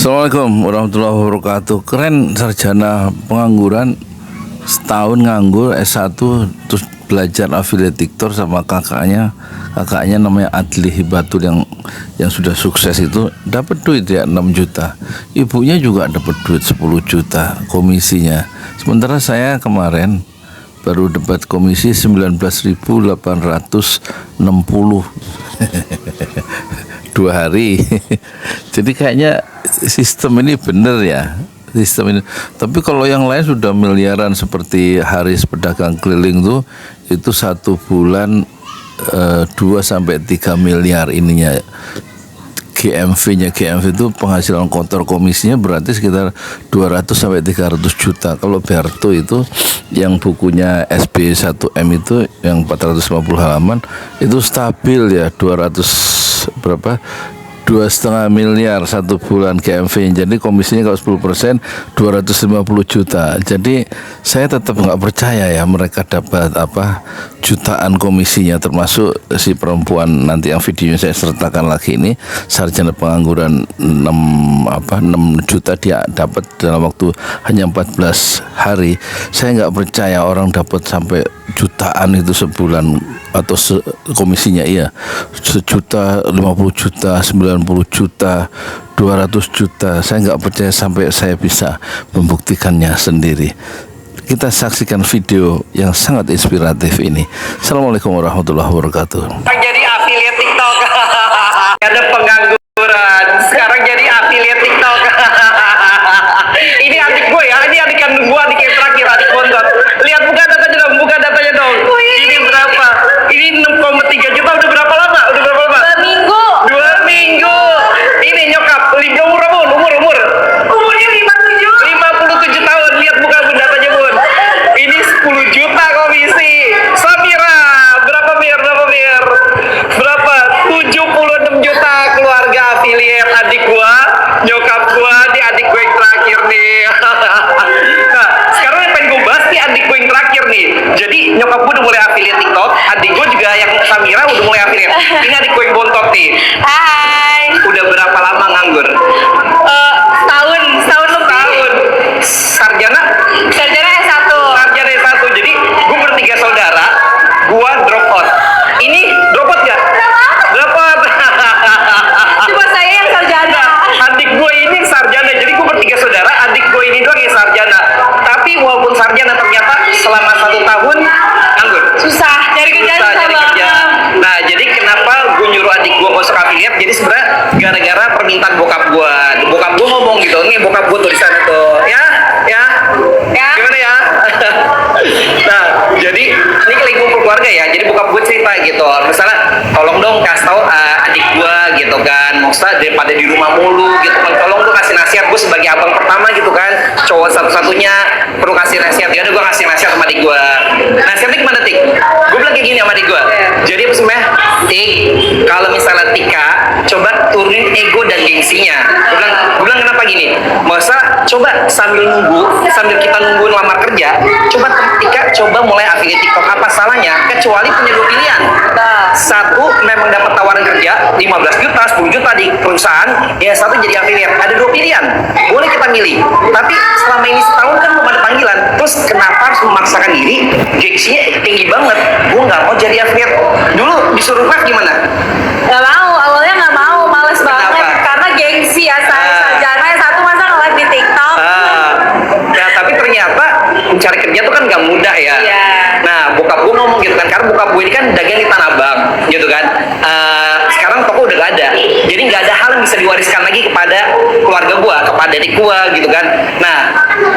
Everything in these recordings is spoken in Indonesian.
Assalamualaikum warahmatullahi wabarakatuh. Keren, sarjana pengangguran setahun nganggur S1 terus belajar affiliate TikTok sama kakaknya namanya Adli Hibatul yang sudah sukses itu dapat duit ya 6 juta. Ibunya juga dapat duit 10 juta komisinya. Sementara saya kemarin baru dapat komisi 19.860 2 hari. Jadi kayaknya sistem ini benar ya, sistem ini. Tapi kalau yang lain sudah miliaran seperti Haris pedagang keliling tuh, itu 1 bulan 2 sampai 3 miliar ininya. GMV itu penghasilan kotor komisinya berarti sekitar 200 sampai 300 juta. Kalau Berto itu yang bukunya SB1M itu yang 450 halaman itu stabil ya 200 berapa 2,5 miliar 1 bulan GMV. Jadi komisinya kalau 10% 250 juta. Jadi saya tetap nggak percaya ya mereka dapat jutaan komisinya, termasuk si perempuan nanti yang videonya saya sertakan lagi ini, sarjana pengangguran 6 juta dia dapat dalam waktu hanya 14 hari. Saya nggak percaya orang dapat sampai jutaan itu sebulan atau komisinya iya 1 juta, 50 juta, 90 juta, 200 juta. Saya nggak percaya sampai saya bisa membuktikannya sendiri. Kita saksikan video yang sangat inspiratif ini. Assalamualaikum warahmatullahi wabarakatuh. Jadi affiliate TikTok. Ada pengangguran, sekarang jadi affiliate TikTok. Ini adik gue ya, ini adik kandung gue, adik yang terakhir, adik bontot. Lihat buka datanya dong, Ini berapa? Ini 6,3 juta, udah berapa lama? 2 minggu. 2 minggu. Ini nyokap, umur. Umurnya 57 tahun. Lihat buka bun datanya bun. Ini 10 juta komisi. Samira, berapa mir? Berapa? 76 juta keluarga affiliate adik gua, nyokap gua, di adik gue yang terakhir nih. Nah, sekarang yang pengen gue bahas nih adik gue yang terakhir nih. Jadi nyokap gue udah mulai affiliate TikTok, adik gue juga yang Samira udah mulai affiliate. Ini adik gue yang bontot nih. Hai. Udah berapa lama nganggur? Setahun lebih. Tahun. Sarjana S1. Sarjana S1. Jadi gue bertiga saudara, gue drop out. Ini drop out gak? Dapat. Cuma saya yang sarjana. Adik gue ini sarjana. Jadi gue bertiga saudara, adik gue ini doang yang sarjana. Tapi walaupun sarjana ternyata selama 1 tahun nganggur. Susah cari kerja. Nah, jadi kenapa gue nyuruh adik gue masuk affiliate? Jadi sebenarnya gara-gara permintaan bokap gue. Bokap gue ngomong gitu, nih bokap gue tuh di sana tuh, ya. Gimana ya? Nah, jadi ini lagi ngumpul keluarga ya. Jadi bokap gue cerita gitu, misalnya tolong dong kasih tahu adik gue gitu kan, maksudnya daripada di rumah mulu gitu kan, tolong tuh kasih nasihat. Gue sebagai abang pertama gitu kan, cowok satu-satunya perlu kasih nasihat. Ya udah gue kasih nasihat sama adik gue. Nasihatnya gimana Tik? Gue bilang kayak gini sama adik gue. Jadi apa sebenarnya? Tik, kalau misalnya Tika coba turunin ego dan gengsinya. Gue bilang kenapa gini? Masa coba sambil kita nungguin lamar kerja, coba Tika coba mulai affiliate TikTok. Apa salahnya? Kecuali punya 2 pilihan. Satu, memang dapat tawaran kerja 15 juta, 10 juta di perusahaan, ya satu jadi affiliate. Ada 2 pilihan, boleh kita milih. Tapi selama ini setahun kan belum ada panggilan. Terus kenapa harus memaksakan diri? Gengsinya tinggi banget. Gue nggak mau jadi affiliate. Dulu disuruh live gimana? Gak mau, awalnya gak mau, males banget. Kenapa? Karena gengsi ya, saya sarjana S1 masa nge-live di TikTok. Nah, tapi ternyata mencari kerja tuh kan gak mudah ya. Iya. Nah, bokap gue ngomong gitu kan, karena bokap gue ini kan dagang di Tanah Abang gitu kan. Sekarang toko udah gak ada, jadi gak ada hal yang bisa diwariskan lagi kepada keluarga gue, kepada adik gue gitu kan. Nah,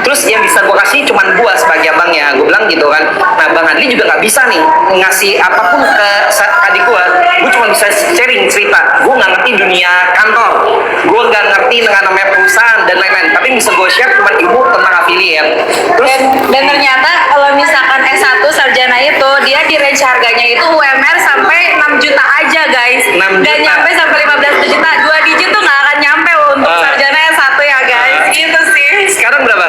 terus yang bisa gue kasih cuman gue sebagai abangnya, gue bilang gitu kan. Nah, Bang Adli juga gak bisa nih ngasih apapun ke adik gue cuma bisa sharing cerita. Gue gak ngerti dunia kantor, gue gak ngerti dengan namanya perusahaan dan lain-lain, tapi bisa gue share cuma ilmu tentang affiliate. Terus Dan ternyata kalau misalkan S1 sarjana itu, dia di range harganya itu UMR sampai 6 juta aja guys. 6 juta. Dan nyampe sampai 15 juta, 2 digit tuh gak akan nyampe untuk sarjana S1 ya guys. Gitu sih. sekarang berapa?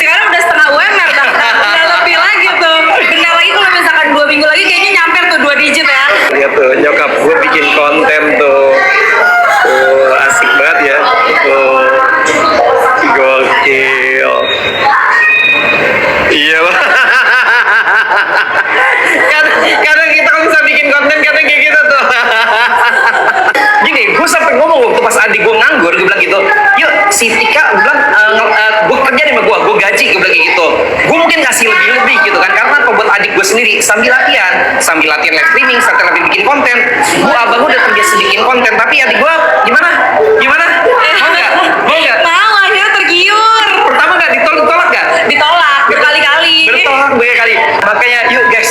Sekarang udah setengah UMR bahkan. Udah lebih lagi tuh. Bentar lagi kalau misalkan 2 minggu lagi kayaknya nyampe tuh 2 digit ya. Lihat tuh, nyokap gue bikin konten tuh. Asik banget ya. Tuh. adik gue nganggur, gue bilang gitu, yuk si Tika bilang gue kerja nih sama gue gaji, gue bilang gitu, gue mungkin ngasih lebih gitu kan, karena apa, buat adik gue sendiri sambil latihan live streaming, sambil latihan bikin konten. Gue abang gue udah terbiasa bikin konten, tapi adik gue gimana mau nggak Mau, akhirnya tergiur. pertama nggak ditolak nggak Ditolak berkali-kali. berkali. Makanya yuk guys,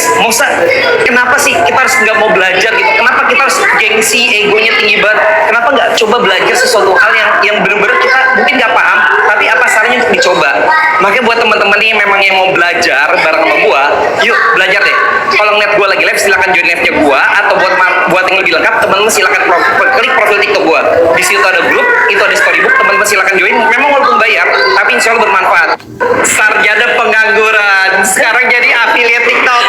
kenapa sih kita harus nggak mau belajar gitu? Kenapa kita harus gengsi, egonya tinggi banget? Kenapa nggak coba belajar sesuatu hal yang benar-benar kita mungkin nggak paham, tapi apa salahnya untuk dicoba? Makanya buat teman-teman nih memang yang mau belajar bareng sama gua, yuk belajar deh. Kalau ngeliat gua lagi live, silakan join live-nya gua, atau buat yang lebih lengkap, teman-teman silakan klik profil TikTok gua. Di situ ada grup, itu ada storybook, teman-teman silakan join. Memang walaupun bayar, tapi insya Allah bermanfaat. Sarjana pengangguran sekarang jadi affiliate TikTok.